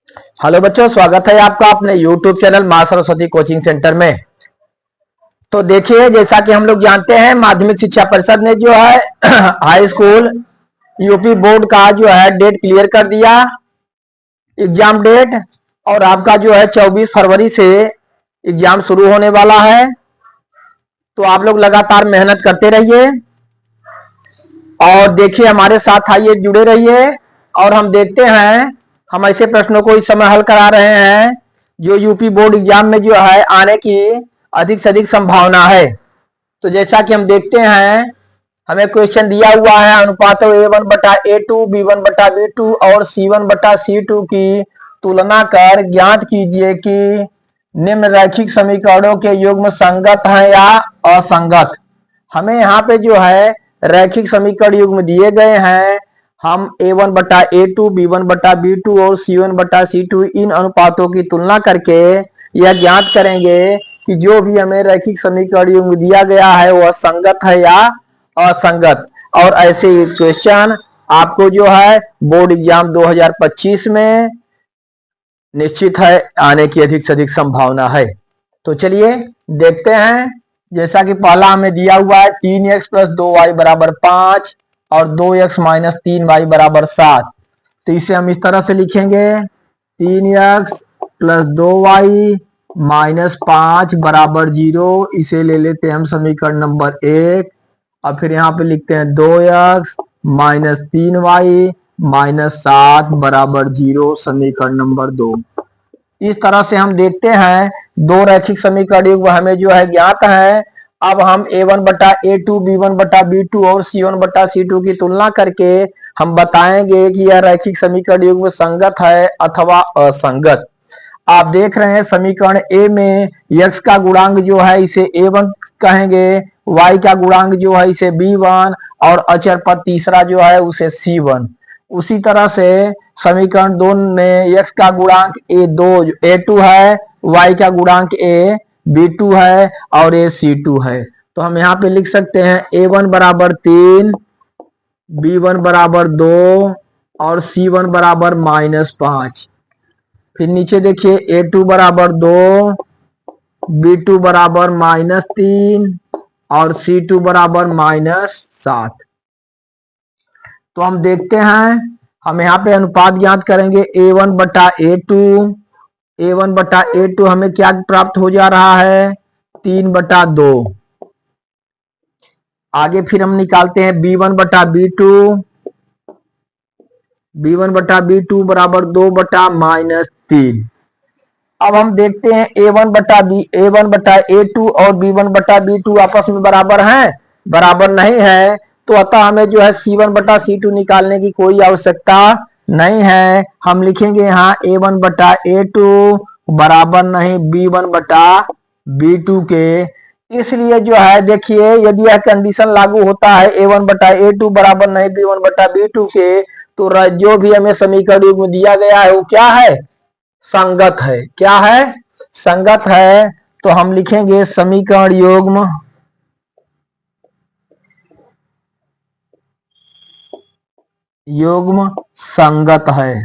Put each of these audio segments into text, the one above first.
Hello बच्चों, स्वागत है आपका अपने YouTube चैनल मां सरस्वती कोचिंग सेंटर में। तो देखिए, जैसा कि हम लोग जानते हैं, माध्यमिक शिक्षा परिषद ने जो है हाई स्कूल यूपी बोर्ड का जो है डेट क्लियर कर दिया, एग्जाम डेट। और आपका जो है 24 फरवरी से एग्जाम शुरू होने वाला है। तो आप लोग लगातार मेहनत करते रहिए और देखिए, हमारे साथ आइए, जुड़े रहिए। और हम देखते हैं, हम ऐसे प्रश्नों को इस समय हल करा रहे हैं जो यूपी बोर्ड एग्जाम में जो है आने की अधिक से अधिक संभावना है। तो जैसा कि हम देखते हैं, हमें क्वेश्चन दिया हुआ है, अनुपातों A1/A2, B1/B2 और C1/C2 की तुलना कर ज्ञात कीजिए कि निम्न रैखिक समीकरणों के युग्म संगत हैं या असंगत। हमें यहाँ पे जो है रैखिक समीकरण युग्म दिए गए हैं। हम A1/A2, B1/B2 और C1/C2 इन अनुपातों की तुलना करके यह ज्ञात करेंगे कि जो भी हमें रैखिक समीकरण युग्म दिया गया है वह संगत है या असंगत। और ऐसे क्वेश्चन आपको जो है बोर्ड एग्जाम 2025 में निश्चित है आने की अधिक से अधिक संभावना है। तो चलिए देखते हैं। जैसा कि पहला हमें दिया हुआ है 3x + 2y = 5 और 2x - 3y = 7। तो इसे हम इस तरह से लिखेंगे, 3x + 2y - 5 = 0। इसे ले लेते हैं हम समीकरण नंबर 1। और फिर यहाँ पे लिखते हैं 2x - 3y - 7 = 0, समीकरण नंबर 2। इस तरह से हम देखते हैं दो रैखिक समीकरण युग्म हमें जो है ज्ञात है। अब हम A1/A2, B1/B2 और C1/C2 की तुलना करके हम बताएंगे कि यह रैखिक समीकरण युग्म संगत है अथवा असंगत। आप देख रहे हैं समीकरण ए में x का गुणांक जो है इसे A1 कहेंगे, y का गुणांक जो है इसे B1 और अचर पद तीसरा जो है उसे C1। उसी तरह से समीकरण 2 में x का गुणांक A2 है, y का गुणांक A B2 है और A C2 है। तो हम यहाँ पे लिख सकते हैं A1 = 3, B1 = 2 और C1 = -5। फिर नीचे देखिए A2 = 2, B2 = -3 और C2 = -7। तो हम देखते हैं, हम यहाँ पे अनुपात ज्ञात करेंगे A1/A2। A1/A2 हमें क्या प्राप्त हो जा रहा है, 3/2। आगे फिर हम निकालते हैं B1/B2। B1/B2 = 2/-3। अब हम देखते हैं A1/A2 और B1/B2 आपस में बराबर हैं, बराबर नहीं है। तो अतः हमें जो है C1/C2 निकालने की कोई आवश्यकता नहीं है। हम लिखेंगे यहाँ A1/A2 बराबर नहीं B1/B2 के। इसलिए जो है देखिए, यदि यह कंडीशन लागू होता है A1/A2 बराबर नहीं B1/B2 के, तो जो भी हमें समीकरण युग्म दिया गया है वो क्या है, संगत है। क्या है, संगत है। तो हम लिखेंगे समीकरण युग्म संगत है।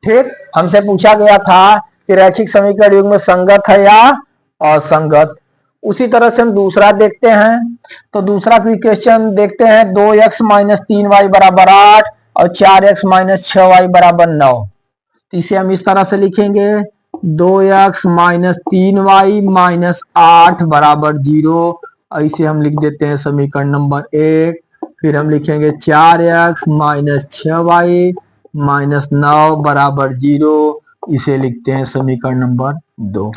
ठीक, हमसे पूछा गया था कि रैखिक समीकरण युग्म संगत है या असंगत। उसी तरह से हम दूसरा देखते हैं। तो दूसरा क्वेश्चन देखते हैं, 2x - 3y = 8 और 4x - 6y = 9। तो इसे हम इस तरह से लिखेंगे, 2x - 3y - 8 = 0। और इसे हम लिख देते हैं समीकरण नंबर 1। फिर हम लिखेंगे 4x - 6y - 9 = 0। इसे लिखते हैं समीकरण नंबर 2।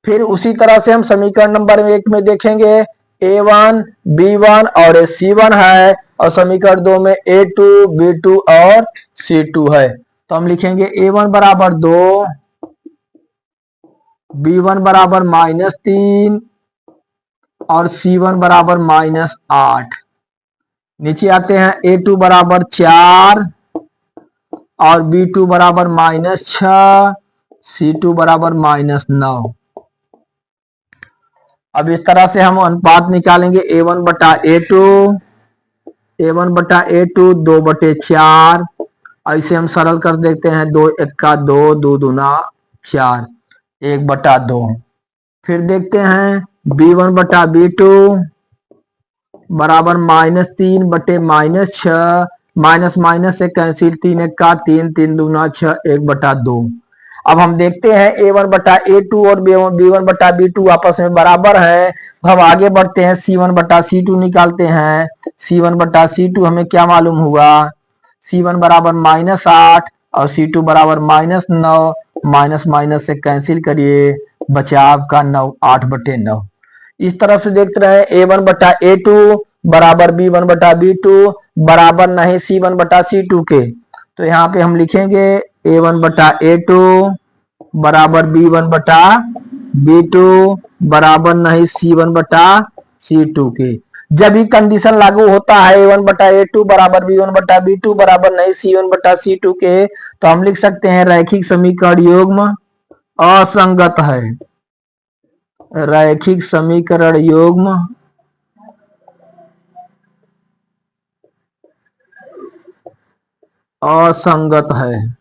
फिर उसी तरह से हम समीकरण नंबर 1 में देखेंगे A1, B1 और C1 है और समीकरण 2 में A2, B2 और C2 है। तो हम लिखेंगे A1 = 2, B1 = -3 और C1 = -8। नीचे आते हैं A2 = 4 और B2 = -6, C2 = -9। अब इस तरह से हम अनुपात निकालेंगे A1/A2, A1/A2 2/4, ऐसे हम सरल कर देते हैं, 2 एक्का 2, 2 दूना 4, 1/2। फिर देखते हैं B1/B2 बराबर -3/-6, माइनस माइनस से कैंसिल, 3 एक्का 3, 3 दूना 6, 1/2। अब हम देखते हैं A1/A2 और B1/B2 आपस में बराबर है। तो हम आगे बढ़ते हैं, C1/C2 निकालते हैं। C1/C2 हमें क्या मालूम हुआ, C1 बराबर -8 और C2 बराबर -9, माइनस माइनस से कैंसिल करिए, बचा आपका 9, 8/9। इस तरह से देखते रहे A1/A2 बराबर B1/B2 बराबर नहीं C1/C2 के। तो यहाँ पे हम लिखेंगे A1/A2 बराबर B1/B2 बराबर नहीं C1/C2 के। जब ही कंडीशन लागू होता है A1/A2 बराबर B1/B2 बराबर नहीं C1/C2 के, तो हम लिख सकते हैं रैखिक समीकरण युग्म असंगत है। रैखिक समीकरण युग्म असंगत है।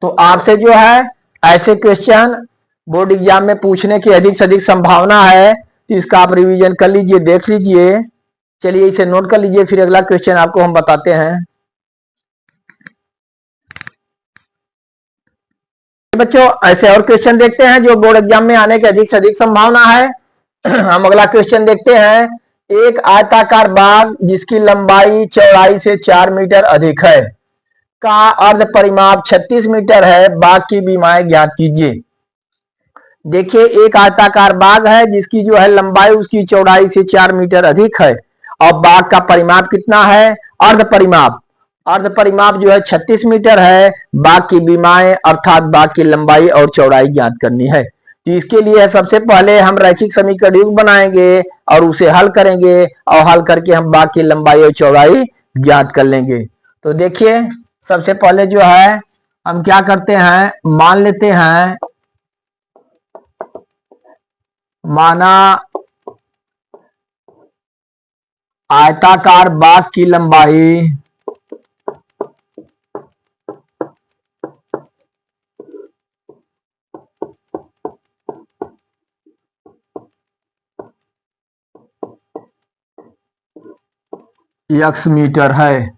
तो आपसे जो है ऐसे क्वेश्चन बोर्ड एग्जाम में पूछने की अधिक से अधिक संभावना है, तो इसका आप रिवीजन कर लीजिए, देख लीजिए। चलिए इसे नोट कर लीजिए, फिर अगला क्वेश्चन आपको हम बताते हैं। बच्चों ऐसे और क्वेश्चन देखते हैं जो बोर्ड एग्जाम में आने की अधिक से अधिक संभावना है। हम अगला क्वेश्चन देखते हैं। एक आयताकार बाग जिसकी लंबाई चौड़ाई से 4 मीटर अधिक है का अर्ध परिमाप 36 मीटर है, बाग की बीमाएं ज्ञात कीजिए। देखिए एक आयताकार बाग है जिसकी जो है लंबाई उसकी चौड़ाई से 4 मीटर अधिक है और बाग का परिमाप कितना है, अर्ध परिमाप। अर्ध परिमाप जो है 36 मीटर है। बाग की बीमाएं अर्थात बाग की लंबाई और चौड़ाई ज्ञात करनी है। तो इसके लिए सबसे पहले हम रैखिक समीकरण युग्म बनाएंगे और उसे हल करेंगे और हल करके हम बाग की लंबाई और चौड़ाई ज्ञात कर लेंगे। तो देखिए सबसे पहले जो है हम क्या करते हैं, मान लेते हैं, माना आयताकार बाग की लंबाई x मीटर है,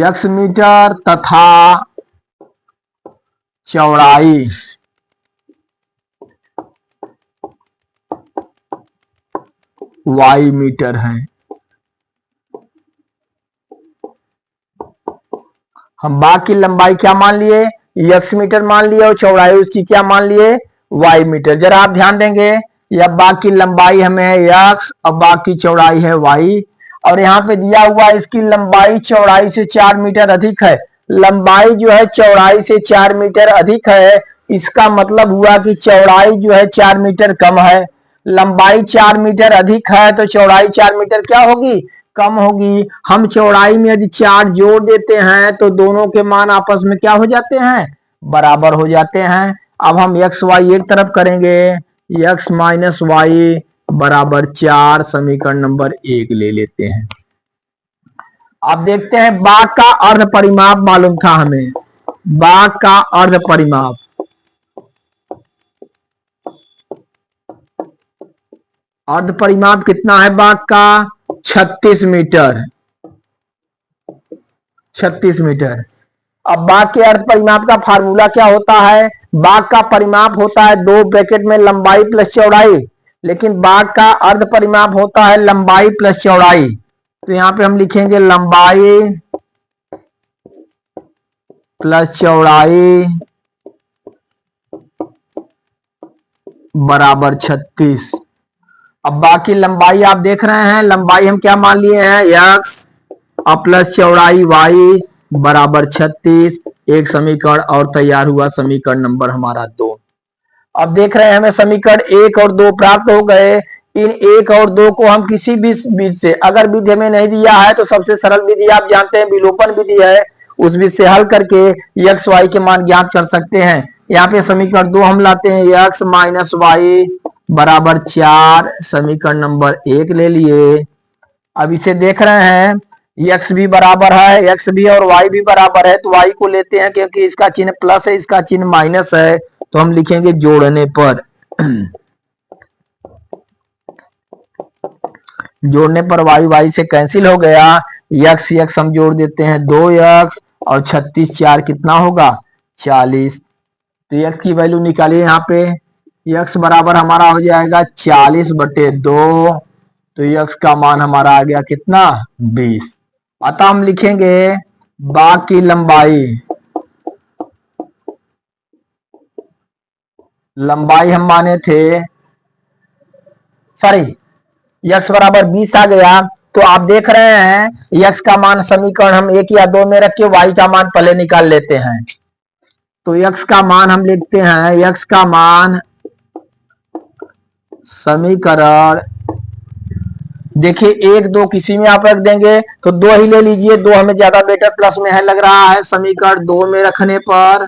x मीटर तथा चौड़ाई y मीटर है। हम बाग की लंबाई क्या मान लिए, x मीटर मान लिए और चौड़ाई उसकी क्या मान लिए, y मीटर। जरा आप ध्यान देंगे, यह बाग की लंबाई हमें x और बाग की चौड़ाई है y, और यहाँ पे दिया हुआ इसकी लंबाई चौड़ाई से 4 मीटर अधिक है। लंबाई जो है चौड़ाई से 4 मीटर अधिक है, इसका मतलब हुआ कि चौड़ाई जो है 4 मीटर कम है। लंबाई 4 मीटर अधिक है तो चौड़ाई 4 मीटर क्या होगी, कम होगी। हम चौड़ाई में यदि 4 जोड़ देते हैं तो दोनों के मान आपस में क्या हो जाते हैं, बराबर हो जाते हैं। अब हम x y एक तरफ करेंगे, x माइनस वाई बराबर 4, समीकरण नंबर 1 ले लेते हैं। अब देखते हैं बाग का अर्ध परिमाप मालूम था हमें, बाग का अर्ध परिमाप, अर्ध परिमाप कितना है बाग का, 36 मीटर, 36 मीटर। अब बाग के अर्ध परिमाप का फार्मूला क्या होता है, बाग का परिमाप होता है 2 ब्रैकेट में लंबाई प्लस चौड़ाई, लेकिन बाग का अर्ध परिमाप होता है लंबाई प्लस चौड़ाई। तो यहाँ पे हम लिखेंगे लंबाई प्लस चौड़ाई बराबर 36। अब बाकी लंबाई आप देख रहे हैं, लंबाई हम क्या मान लिए हैं, x और प्लस चौड़ाई y बराबर 36। एक समीकरण और तैयार हुआ, समीकरण नंबर हमारा 2। अब देख रहे हैं हमें समीकरण 1 और 2 प्राप्त हो गए। इन 1 और 2 को हम किसी भी विधि से, अगर विधि हमें नहीं दिया है तो सबसे सरल विधि आप जानते हैं विलोपन विधि है, उस विधि से हल करके x y के मान ज्ञात कर सकते हैं। यहाँ पे समीकरण 2 हम लाते हैं, x माइनस वाई बराबर 4 समीकरण नंबर 1 ले लिए। अब इसे देख रहे हैं x भी बराबर है, x भी और y भी बराबर है, तो y को लेते हैं क्योंकि इसका चिन्ह प्लस है, इसका चिन्ह माइनस है, तो हम लिखेंगे जोड़ने पर जोड़ने पर y y से कैंसिल हो गया, x x हम जोड़ देते हैं 2x और 36 4 कितना होगा 40। तो x की वैल्यू निकालिए यहाँ पे, x बराबर हमारा हो जाएगा 40/2, तो x का मान हमारा आ गया कितना 20। अतः हम लिखेंगे बाग की लंबाई हम माने थे, सॉरी x बराबर 20 आ गया। तो आप देख रहे हैं x का मान समीकरण हम 1 या 2 में रख के y का मान पहले निकाल लेते हैं। तो x का मान हम लिखते हैं, x का मान समीकरण देखिए 1 2 किसी में आप रख देंगे तो 2 ही ले लीजिए, 2 हमें ज्यादा बेटर प्लस में है लग रहा है। समीकरण 2 में रखने पर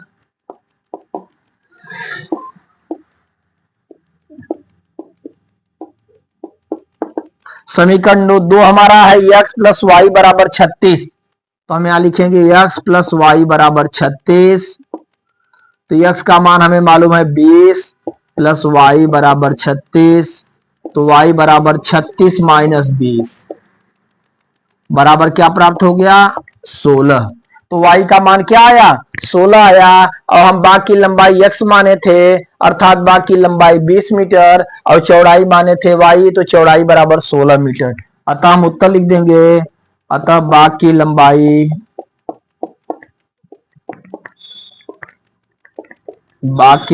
समीकरण 2 हमारा है x प्लस वाई बराबर 36, तो हम यहां लिखेंगे x प्लस वाई बराबर 36। तो x का मान हमें मालूम है 20 प्लस वाई बराबर 36, तो y बराबर 36 माइनस 20 बराबर क्या प्राप्त हो गया 16। तो y का मान क्या आया 16 आया। और हम बाग की लंबाई x माने थे, अर्थात बाग की लंबाई 20 मीटर और चौड़ाई माने थे y, तो चौड़ाई बराबर 16 मीटर। अतः हम उत्तर लिख देंगे, अतः बाग की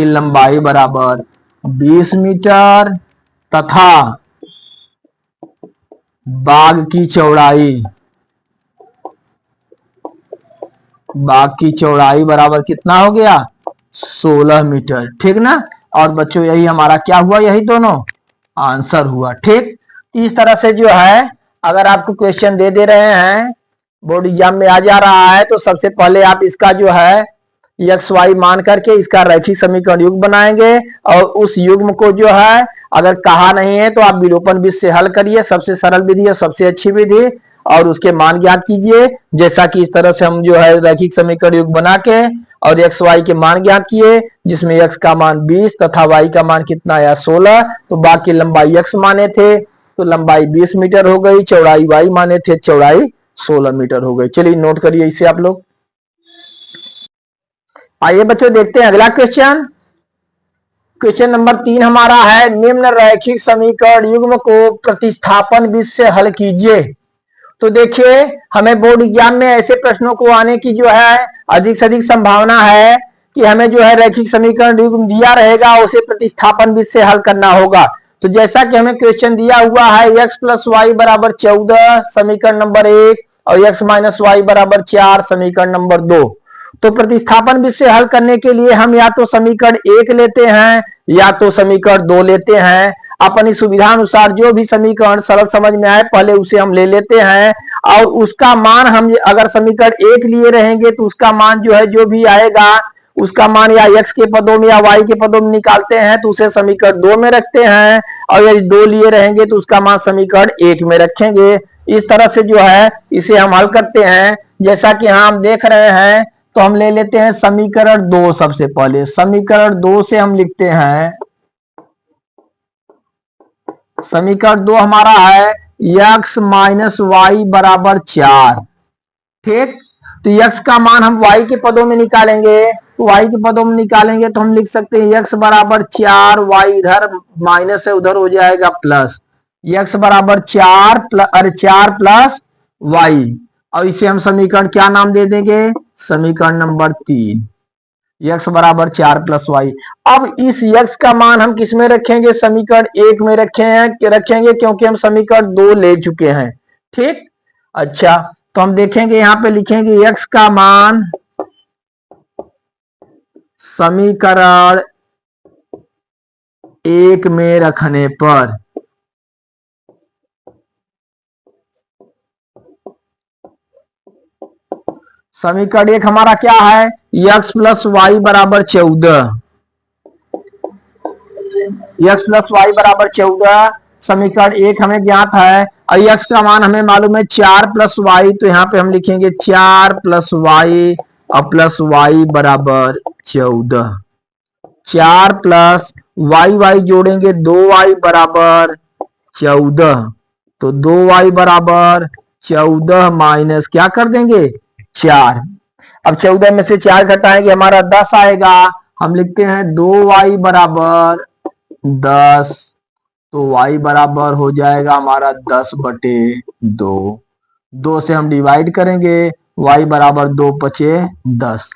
लंबाई बराबर 20 मीटर तथा बाग की चौड़ाई बराबर कितना हो गया 16 मीटर, ठीक ना। और बच्चों यही हमारा क्या हुआ, यही दोनों आंसर हुआ, ठीक। इस तरह से जो है अगर आपको क्वेश्चन दे रहे हैं, बोर्ड एग्जाम में आ जा रहा है, तो सबसे पहले आप इसका जो है एक्स वाई मान करके इसका रैखिक समीकरण युग्म बनाएंगे, और उस युग्म को जो है अगर कहा नहीं है तो आप विलोपन विधि से हल करिए, सबसे सरल विधि और सबसे अच्छी विधि, और उसके मान ज्ञात कीजिए। जैसा कि इस तरह से हम जो है रैखिक समीकरण युग्म बना के और एक्स वाई के मान ज्ञात किए, जिसमें एक्स का मान 20 तथा वाई का मान कितना आया 16। तो बाकी लंबाई एक्स माने थे तो लंबाई 20 मीटर हो गई, चौड़ाई वाई माने थे चौड़ाई 16 मीटर हो गई। चलिए नोट करिए इसे आप लोग। आइए बच्चों देखते हैं अगला क्वेश्चन। क्वेश्चन नंबर 3 हमारा है, निम्न रैखिक समीकरण युग्म को प्रतिस्थापन विधि से हल कीजिए। तो देखिए हमें बोर्ड एग्जाम में ऐसे प्रश्नों को आने की जो है अधिक से अधिक संभावना है कि हमें जो है रैखिक समीकरण युग्म दिया रहेगा, उसे प्रतिस्थापन विधि से हल करना होगा। तो जैसा कि हमें क्वेश्चन दिया हुआ है x प्लस वाई बराबर 14 समीकरण नंबर 1 और x माइनस वाई बराबर 4 समीकरण नंबर 2। तो प्रतिस्थापन विधि से हल करने के लिए हम या तो समीकरण 1 लेते हैं या तो समीकरण 2 लेते हैं। अपनी सुविधा अनुसार जो भी समीकरण सरल समझ में आए पहले उसे हम ले लेते हैं, और उसका मान हम अगर समीकरण 1 लिए रहेंगे तो उसका मान जो है जो भी आएगा उसका मान या x के पदों में या y के पदों में निकालते हैं तो उसे समीकरण 2 में रखते हैं, और यदि 2 लिए रहेंगे तो उसका मान समीकरण 1 में रखेंगे। इस तरह से जो है इसे हम हल करते हैं। जैसा कि यहाँ हम देख रहे हैं, तो हम ले लेते हैं समीकरण 2। सबसे पहले समीकरण 2 से हम लिखते हैं, समीकरण 2 हमारा है x माइनस वाई बराबर 4, ठीक। तो x का मान हम y के पदों में निकालेंगे, तो y के पदों में निकालेंगे तो हम लिख सकते हैं x बराबर 4, y इधर माइनस है उधर हो जाएगा प्लस, x बराबर 4 प्लस y, और इसे हम समीकरण क्या नाम दे देंगे समीकरण नंबर 3, x बराबर 4 प्लस वाई। अब इस x का मान हम किस में रखेंगे समीकरण 1 में रखेंगे क्योंकि हम समीकरण 2 ले चुके हैं, ठीक। अच्छा तो हम देखेंगे यहां पे लिखेंगे x का मान समीकरण 1 में रखने पर समीकरण 1 हमारा क्या है x प्लस वाई बराबर 14, x प्लस वाई बराबर 14, समीकरण 1 हमें ज्ञात है और x का मान हमें मालूम है 4 प्लस वाई, तो यहाँ पे हम लिखेंगे 4 प्लस वाई और प्लस वाई बराबर 14। 4 प्लस वाई वाई जोड़ेंगे 2y बराबर 14, तो 2y बराबर 14 माइनस क्या कर देंगे 4। अब 14 में से 4 घटाएंगे हमारा 10 आएगा, हम लिखते हैं 2y बराबर 10, तो y बराबर हो जाएगा हमारा 10/2। 2 से हम डिवाइड करेंगे, y बराबर 2 पचे 10।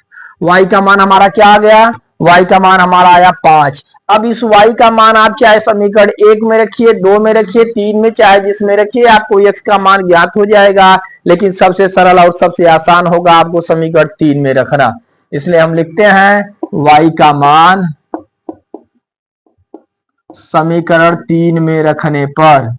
y का मान हमारा क्या आ गया, y का मान हमारा आया 5। अब इस y का मान आप चाहे समीकरण 1 में रखिए, 2 में रखिए, 3 में, चाहे जिसमें रखिए, आपको x का मान ज्ञात हो जाएगा। लेकिन सबसे सरल और सबसे आसान होगा आपको समीकरण 3 में रखना। इसलिए हम लिखते हैं y का मान समीकरण 3 में रखने पर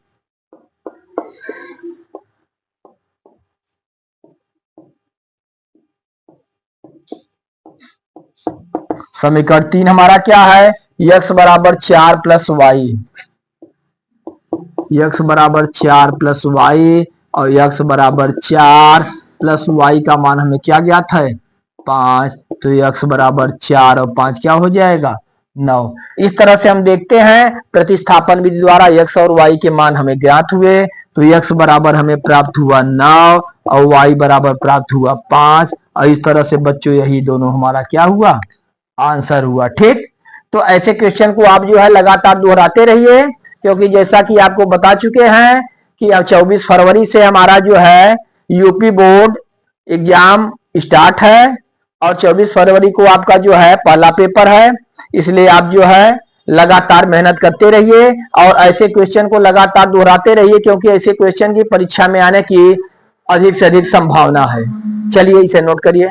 समीकरण 3 हमारा क्या है, x बराबर 4 प्लस वाई, x बराबर 4 प्लस वाई और x बराबर 4 प्लस वाई का मान हमें क्या ज्ञात है 5, तो x बराबर 4 और 5 क्या हो जाएगा 9। इस तरह से हम देखते हैं प्रतिस्थापन विधि द्वारा x और y के मान हमें ज्ञात हुए, तो x बराबर हमें प्राप्त हुआ 9 और y बराबर प्राप्त हुआ 5, और इस तरह से बच्चों यही दोनों हमारा क्या हुआ आंसर हुआ। ठीक, तो ऐसे क्वेश्चन को आप जो है लगातार दोहराते रहिए, क्योंकि जैसा कि आपको बता चुके हैं कि अब 24 फरवरी से हमारा जो है यूपी बोर्ड एग्जाम स्टार्ट है और 24 फरवरी को आपका जो है पहला पेपर है। इसलिए आप जो है लगातार मेहनत करते रहिए और ऐसे क्वेश्चन को लगातार दोहराते रहिए, क्योंकि ऐसे क्वेश्चन की परीक्षा में आने की अधिक से अधिक संभावना है। चलिए इसे नोट करिए।